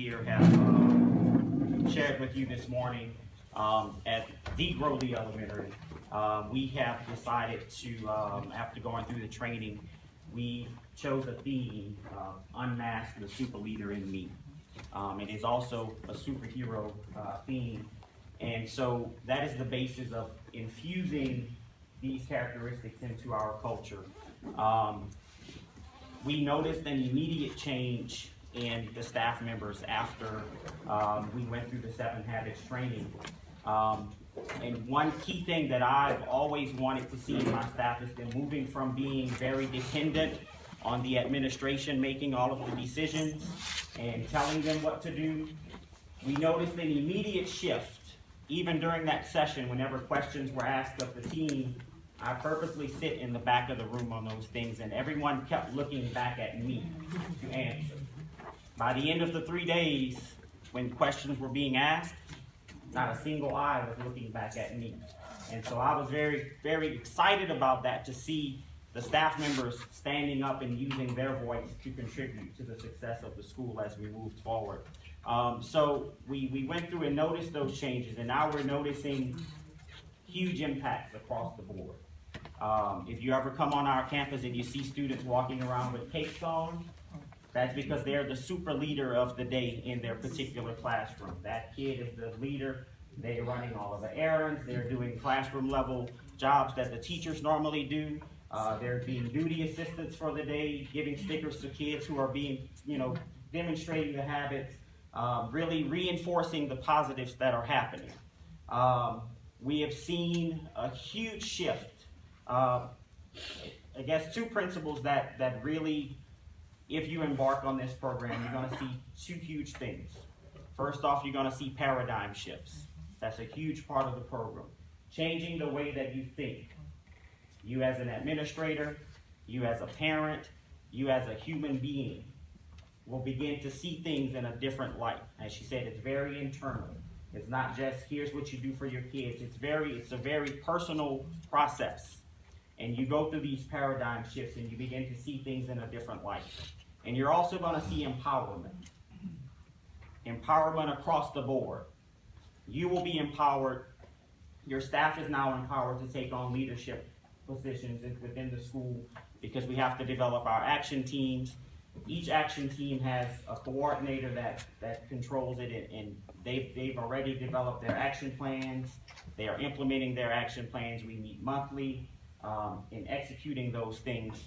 here have shared with you this morning at the Grolee Elementary. We have decided to, after going through the training, we chose a theme, Unmask the Super Leader in Me. It is also a superhero theme, and so that is the basis of infusing these characteristics into our culture. We noticed an immediate change in the staff members after we went through the 7 Habits training. And one key thing that I've always wanted to see in my staff is them moving from being very dependent on the administration making all of the decisions and telling them what to do. We noticed an immediate shift, even during that session, whenever questions were asked of the team. I purposely sit in the back of the room on those things, and everyone kept looking back at me to answer. By the end of the 3 days, when questions were being asked, not a single eye was looking back at me. And so I was very, very excited about that, to see the staff members standing up and using their voice to contribute to the success of the school as we moved forward. So we went through and noticed those changes, and now we're noticing huge impacts across the board. If you ever come on our campus and you see students walking around with capes on, that's because they're the super leader of the day in their particular classroom. That kid is the leader. They're running all of the errands. They're doing classroom level jobs that the teachers normally do. They're being duty assistants for the day, giving stickers to kids who are being, demonstrating the habits, really reinforcing the positives that are happening. We have seen a huge shift. I guess 2 principles that really, if you embark on this program, you're going to see 2 huge things. First off, you're going to see paradigm shifts. That's a huge part of the program. Changing the way that you think. You as an administrator, you as a parent, you as a human being will begin to see things in a different light. As she said, it's very internal. It's not just here's what you do for your kids. It's a very personal process. And you go through these paradigm shifts and you begin to see things in a different light. And you're also going to see empowerment. Empowerment across the board. You will be empowered. Your staff is now empowered to take on leadership positions within the school, because we have to develop our action teams. Each action team has a coordinator that controls it, and they've already developed their action plans. They are implementing their action plans. We meet monthly in executing those things.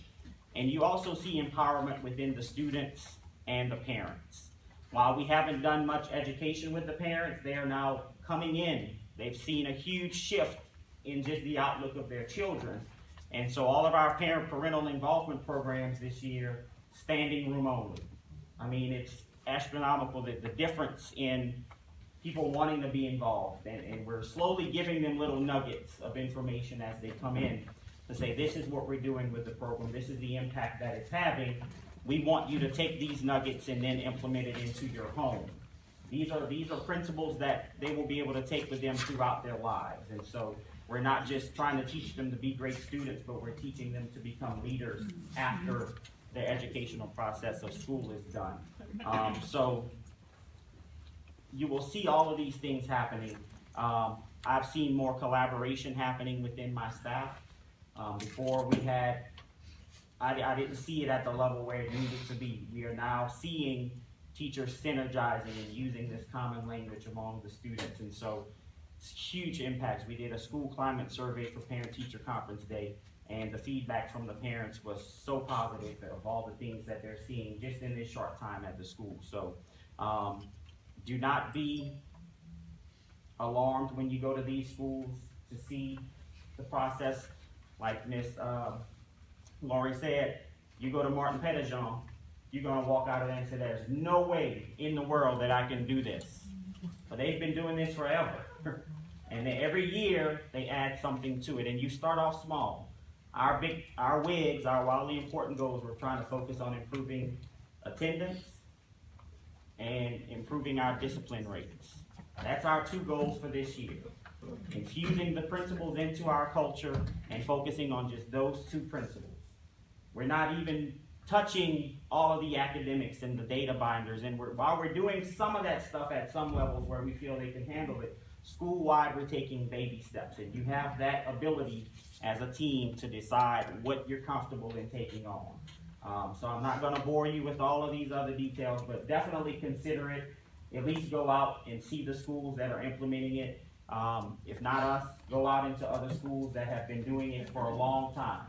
And you also see empowerment within the students and the parents. While we haven't done much education with the parents, they are now coming in. They've seen a huge shift in just the outlook of their children. And so all of our parental involvement programs this year, standing room only. I mean, it's astronomical, the difference in people wanting to be involved. And we're slowly giving them little nuggets of information as they come in to say, this is what we're doing with the program. This is the impact that it's having. We want you to take these nuggets and then implement it into your home. These are principles that they will be able to take with them throughout their lives. And so we're not just trying to teach them to be great students, but we're teaching them to become leaders after their educational process of school is done. So you will see all of these things happening. I've seen more collaboration happening within my staff. Before we had, I didn't see it at the level where it needed to be. We are now seeing teachers synergizing and using this common language among the students. And so it's huge impacts. We did a school climate survey for Parent-Teacher Conference Day, and the feedback from the parents was so positive of all the things that they're seeing just in this short time at the school. So do not be alarmed when you go to these schools to see the process. Like Miss Laurie said, you go to Martin Petitjean, you're going to walk out of there and say, there's no way in the world that I can do this. But they've been doing this forever. And then every year they add something to it, and you start off small. Our WIGs, our wildly important goals, we're trying to focus on improving attendance and improving our discipline rates. That's our 2 goals for this year. Infusing the principles into our culture and focusing on just those 2 principles. We're not even touching all of the academics and the data binders. And while we're doing some of that stuff at some levels where we feel they can handle it, school-wide we're taking baby steps. And you have that ability as a team to decide what you're comfortable in taking on. So I'm not going to bore you with all of these other details, but definitely consider it. At least go out and see the schools that are implementing it. If not us, go out into other schools that have been doing it for a long time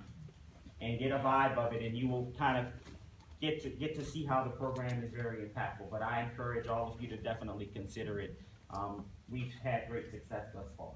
and get a vibe of it, and you will kind of get to see how the program is very impactful. But I encourage all of you to definitely consider it. We've had great success thus far.